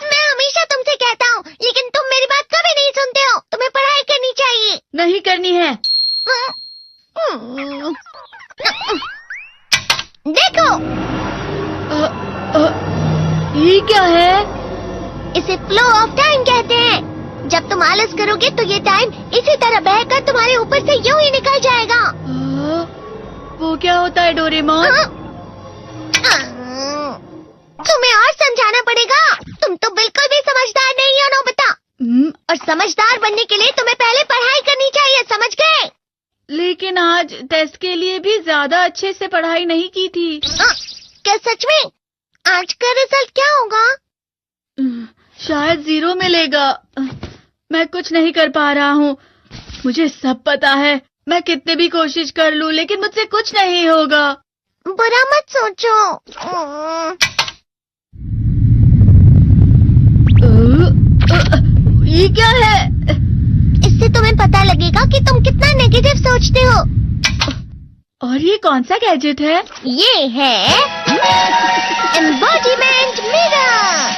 मैं हमेशा तुमसे कहता हूँ, लेकिन तुम मेरी बात कभी नहीं सुनते हो। तुम्हें पढ़ाई करनी चाहिए। नहीं करनी है। देखो, ये क्या है? इसे फ्लो ऑफ टाइम कहते हैं। जब तुम आलस करोगे तो ये टाइम इसी तरह बहकर तुम्हारे ऊपर से यूं ही निकल जाएगा। वो क्या होता है डोरेमोन? तुम्हें और समझाना पड़ेगा। तुम तो बिल्कुल भी समझदार नहीं हो नोबिता। और समझदार बनने के लिए तुम्हें पहले पढ़ाई करनी चाहिए, समझ गए? लेकिन आज टेस्ट के लिए भी ज्यादा अच्छे से पढ़ाई नहीं की थी। क्या सच में? आज का रिजल्ट क्या होगा? शायद 0 मिलेगा। मैं कुछ नहीं कर पा रहा हूँ। मुझे सब पता है। मैं कितने भी कोशिश कर लूँ, लेकिन मुझसे कुछ नहीं होगा। बुरा मत सोचो। ये क्या है? इससे तुम्हें पता लगेगा कि तुम कितना नेगेटिव सोचते हो। और ये कौन सा गैजेट है? ये है embodiment mirror.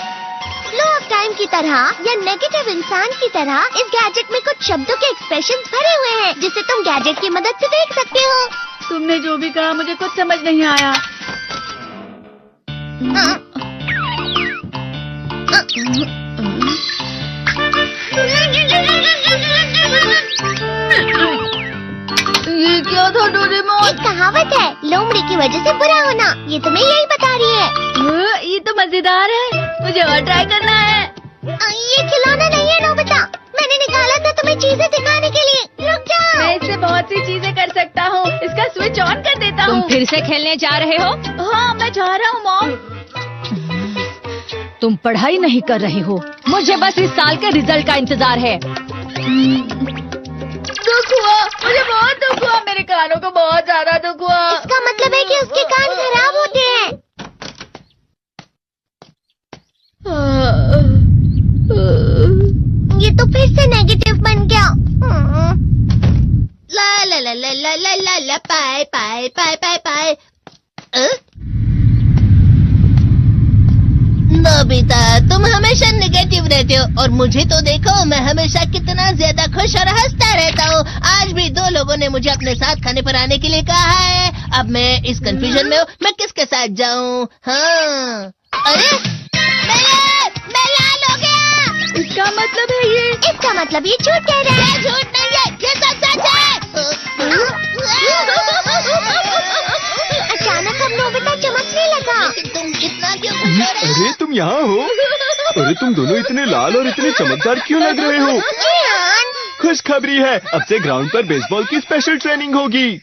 Flow of time की तरह या नेगेटिव इंसान की तरह इस गैजेट में कुछ शब्दों के एक्सप्रेशंस भरे हुए हैं, जिसे तुम गैजेट की मदद से देख सकते हो। तुमने जो भी कहा मुझे कुछ समझ नहीं आया। ये क्या था डोरेमोन? एक कहावत है, लोमड़ी की वजह से बुरा होना। ये तुम्हें यही बता रही है। ये तो मजेदार है। मुझे और ट्राई करना है। ये खिलौना नहीं है नोबिता। मैंने निकाला था तुम्हें चीजें दिखाने के लिए। रुक जाओ। मैं इससे बहुत सी चीजें कर सकता हूँ। इसका स्विच ऑन कर देता हूँ। तुम फिर से खेलने जा रहे हो? हाँ, मैं जा रहा हूँ मॉम। तुम पढ़ाई नहीं कर रही हो। मुझे बस इस साल के रिजल्ट का इंतजार है। दुख हुआ, मुझे बहुत दुख हुआ। मेरे कानों को बहुत ज्यादा दुख हुआ। इसका मतलब है कि उसके कान खराब होते हैं। ये तो फिर से नेगेटिव बन गया। ला ला ला ला ला ला ला ला पाए पाए पाए पाए पाए। नोबिता, तुम हमेशा नेगेटिव रहते हो और मुझे तो देखो, मैं हमेशा कितना ज्यादा खुश और हंसता रहता हूँ। आज भी 2 लोगों ने मुझे अपने साथ खाने पर आने के लिए कहा है। अब मैं इस कंफ्यूजन में हूँ, मैं किसके साथ जाऊँ? हाँ, अरे मैं लाल हो गया। इसका मतलब है ये? इसका मतलब ये झूठ कह रहा है। झूठ नहीं है, ये सब सच है। अचानक हम नोबिता चमकने लगा। तुम इतना क्यों खुश हो रहे हो? अरे तुम यहाँ हो? अरे तुम दोनों इतने लाल और इतने चमकदार क्यों लग रहे हो? खुशखबरी है, अब से ग्राउंड पर बेसबॉल की स्पेशल ट्रेनिंग होगी।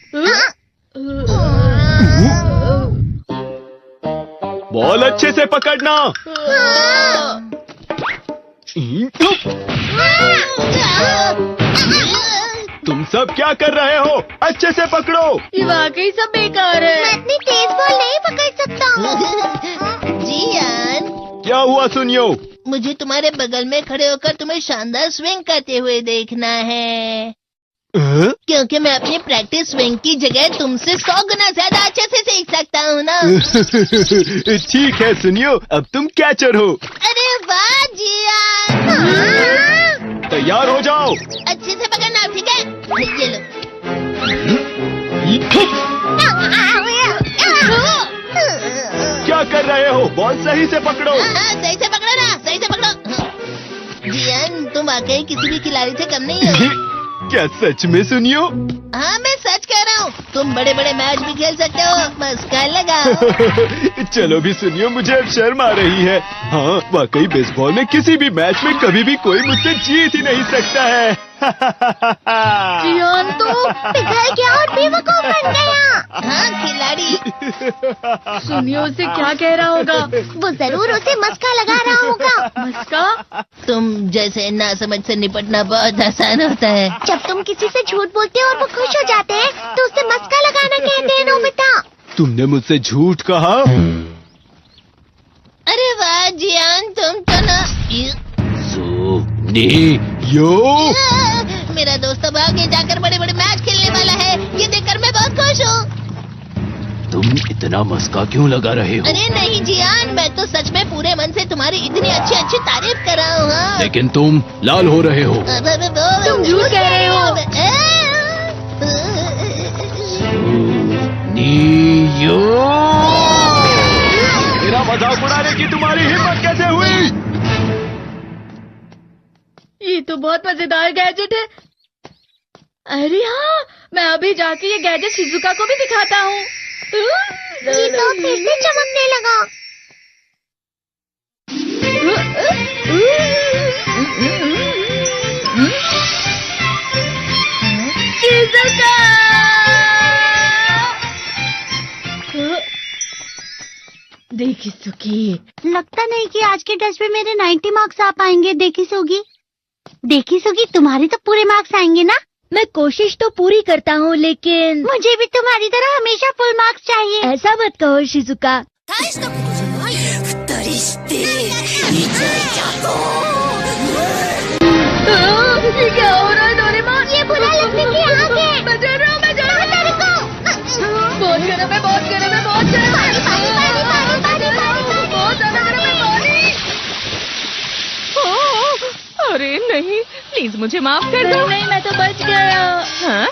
बॉल अच्छे से पकड़ना। तुम सब क्या कर रहे हो? अच्छे से पकड़ो। ये वाकई सब बेकार मैं है। इतनी तेज बॉल नहीं पकड़ सकता हूँ। जियान, क्या हुआ सुनियो? मुझे तुम्हारे बगल में खड़े होकर तुम्हें शानदार स्विंग करते हुए देखना है, क्योंकि मैं अपनी प्रैक्टिस स्विंग की जगह तुमसे 100 गुना ज्यादा अच्छे से सीख सकता हूँ ना। ठीक है सुनियो, अब तुम कैचर हो। अरे वाह जियान। तैयार हो जाओ। अच्छे से पकड़ना, ठीक है? ये लो। क्या कर रहे हो? बॉल सही से पकड़ो। सही से पकड़ो ना, सही से पकड़ो। जियान, तुम वाकई किसी भी खिलाड़ी से कम नहीं हो। क्या सच में सुनियो? हाँ, मैं सच कह रहा हूँ। तुम बड़े बड़े मैच भी खेल सकते हो, बस कह लगाओ। चलो भी सुनियो, मुझे अब शर्म आ रही है। हाँ, वाकई बेसबॉल में किसी भी मैच में कभी भी कोई मुझसे जीत ही नहीं सकता है। जियान तो पिघल गया और बेवकूफ बन गया। हाँ, खिलाड़ी। सुनियो से क्या कह रहा होगा? वो जरूर उसे मस्का लगा रहा होगा। मस्का? तुम जैसे नासमझ से निपटना बहुत आसान होता है। जब तुम किसी से झूठ बोलते हो और वो खुश हो जाते हैं, तो उसे मस्का लगाना कहते हैं नोबिता। तुमने मुझसे झूठ कहा? अरे वाह जियान, तुम तो ना। यो, मेरा दोस्त अब आगे जाकर बड़े बड़े मैच खेलने वाला है। ये देखकर मैं बहुत खुश हूँ। तुम इतना मस्का क्यों लगा रहे हो? अरे नहीं जियान, मैं तो सच में पूरे मन से तुम्हारी इतनी अच्छी अच्छी तारीफ कर रहा हूँ। हाँ। लेकिन तुम लाल हो रहे हो। तुम झूठ कह रहे हो। नियो! मेरा मजाक उड़ाने की तुम्हारी हिम्मत कैसे हुई? ये तो बहुत मजेदार गैजेट है। अरे हाँ, मैं अभी जाके ये गैजेट शिजुका को भी दिखाता हूँ। जी तो फिर से चमकने लगा। शिजुका! देखी सुकी, लगता नहीं कि आज के टेस्ट में मेरे 90 मार्क्स आ पाएंगे। देखी सोगी तुम्हारे तो पूरे मार्क्स आएंगे ना? मैं कोशिश तो पूरी करता हूँ, लेकिन मुझे भी तुम्हारी तरह हमेशा फुल मार्क्स चाहिए। ऐसा मत कहो शिजुका। ये क्या हो रहा है डोरेमोन? ये बुरा लगने की आग है। मैं डर रहा हूँ, मैं डर रहा हूँ। बहुत गर्म है, बहुत गर्म है, बहुत गर्म है। बहुत ज्यादा गर्म है पानी। अरे नहीं, प्लीज मुझे माफ कर दो। नहीं, मैं तो बच गया। हाँ?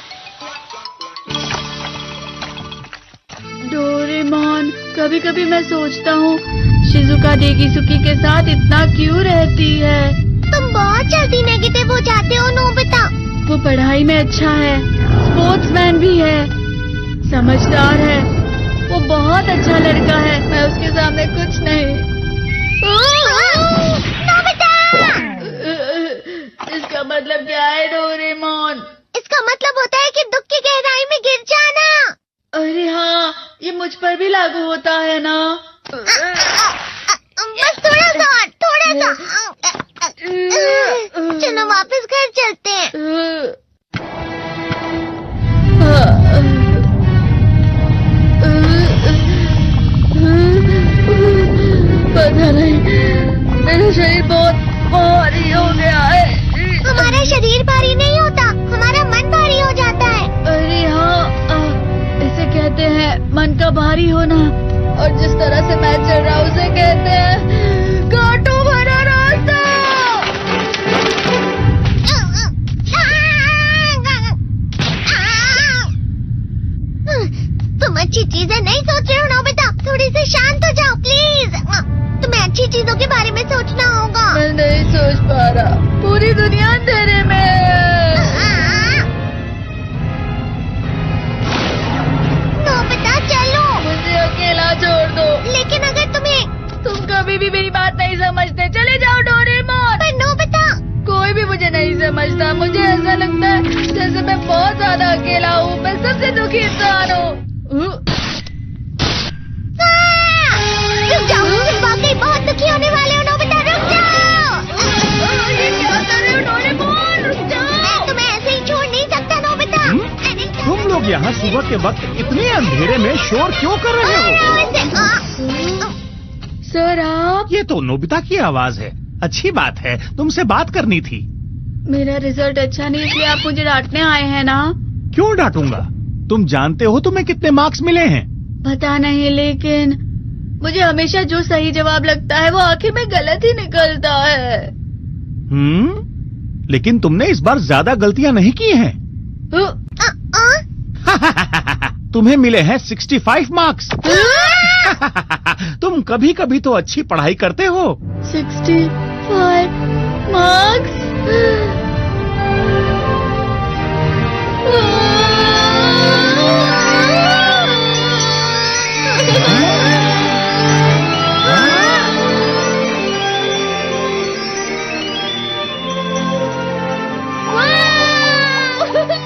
डोरेमोन, कभी कभी मैं सोचता हूँ शिजुका डेगिसुकी के साथ इतना क्यों रहती है। तुम बहुत जल्दी नेगेटिव हो जाते हो नोबिता। वो पढ़ाई में अच्छा है, स्पोर्ट्समैन भी है, समझदार है, वो बहुत अच्छा लड़का है। मैं उसके सामने कुछ नहीं। नोबिता! इसका मतलब क्या है डोरेमोन? इसका मतलब होता है कि दुख की गहराई में गिर जाना। अरे हाँ, ये मुझ पर भी लागू होता है ना। बस थोड़ा सा। चलो वापस घर चलते हैं। पता नहीं, मेरा शरीर बहुत भारी हो गया है। हमारा शरीर भारी नहीं होता, हमारा मन भारी हो जाता है। अरे हाँ, इसे कहते हैं मन का भारी होना। और जिस तरह से मैं चल रहा हूँ उसे कहते हैं कांटों भरा रास्ता। तुम अच्छी चीजें नहीं सोच रहे हो नोबिता, थोड़ी सी शांत हो जाओ प्लीज। तुम्हें अच्छी चीजों के बारे में सोचना होगा। मैं नहीं सोच पा रहा, पूरी दुनिया अंधेरे में है। नोबिता चलो। मुझे अकेला छोड़ दो। लेकिन अगर तुम कभी भी मेरी बात नहीं समझते, चले जाओ डोरेमोन। पर नोबिता। कोई भी मुझे नहीं समझता। मुझे ऐसा लगता है जैसे मैं बहुत ज्यादा अकेला हूँ। मैं सबसे दुखी इंसान हूँ। रुक जाओ, तुम वाकई बहुत दुखी होने वाले हो नोबिता, रुक जाओ। ये क्या कर रहे हो डोरेमोन? रुक जाओ। मैं तुम्हें ऐसे ही छोड़ नहीं सकता नोबिता। तुम लोग यहाँ सुबह के वक्त इतने अंधेरे में शोर क्यों कर रहे हो? सर आप? ये तो नोबिता की आवाज है। अच्छी बात है, तुमसे बात करनी थी। मेरा रिजल्ट अच्छा नहीं, इसलिए आप मुझे डांटने आए हैं ना? क्यों डांटूंगा? तुम जानते हो तुम्हें कितने मार्क्स मिले हैं? पता नहीं, लेकिन मुझे हमेशा जो सही जवाब लगता है वो आखिर में गलत ही निकलता है। लेकिन तुमने इस बार ज्यादा गलतियां नहीं की हैं। तुम्हें मिले हैं 65 मार्क्स। तुम कभी कभी तो अच्छी पढ़ाई करते हो। 65 मार्क्स?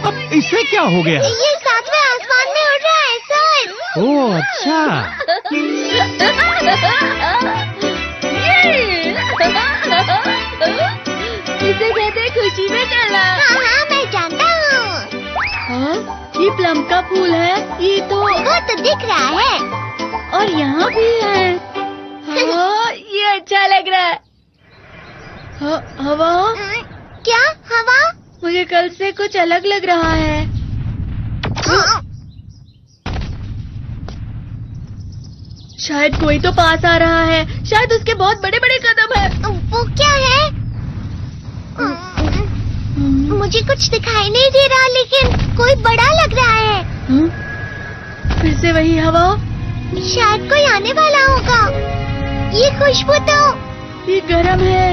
अब इससे क्या हो गया? ये सातवें आसमान में उड़ रहा है सर। ओह अच्छा। इसे कहते हैं खुशी में चला। हाँ मैं जानता हूँ। हाँ, ये प्लम का फूल है। ये तो वो तो दिख रहा है। और यहाँ भी है। हाँ, ये अच्छा लग रहा है। हवा? क्या हवा? मुझे कल से कुछ अलग लग रहा है। शायद कोई तो पास आ रहा है। शायद उसके बहुत बड़े बड़े कदम है। वो क्या है? मुझे कुछ दिखाई नहीं दे रहा, लेकिन कोई बड़ा लग रहा है। फिर से वही हवा। शायद कोई आने वाला होगा। ये खुशबू तो ये गरम है।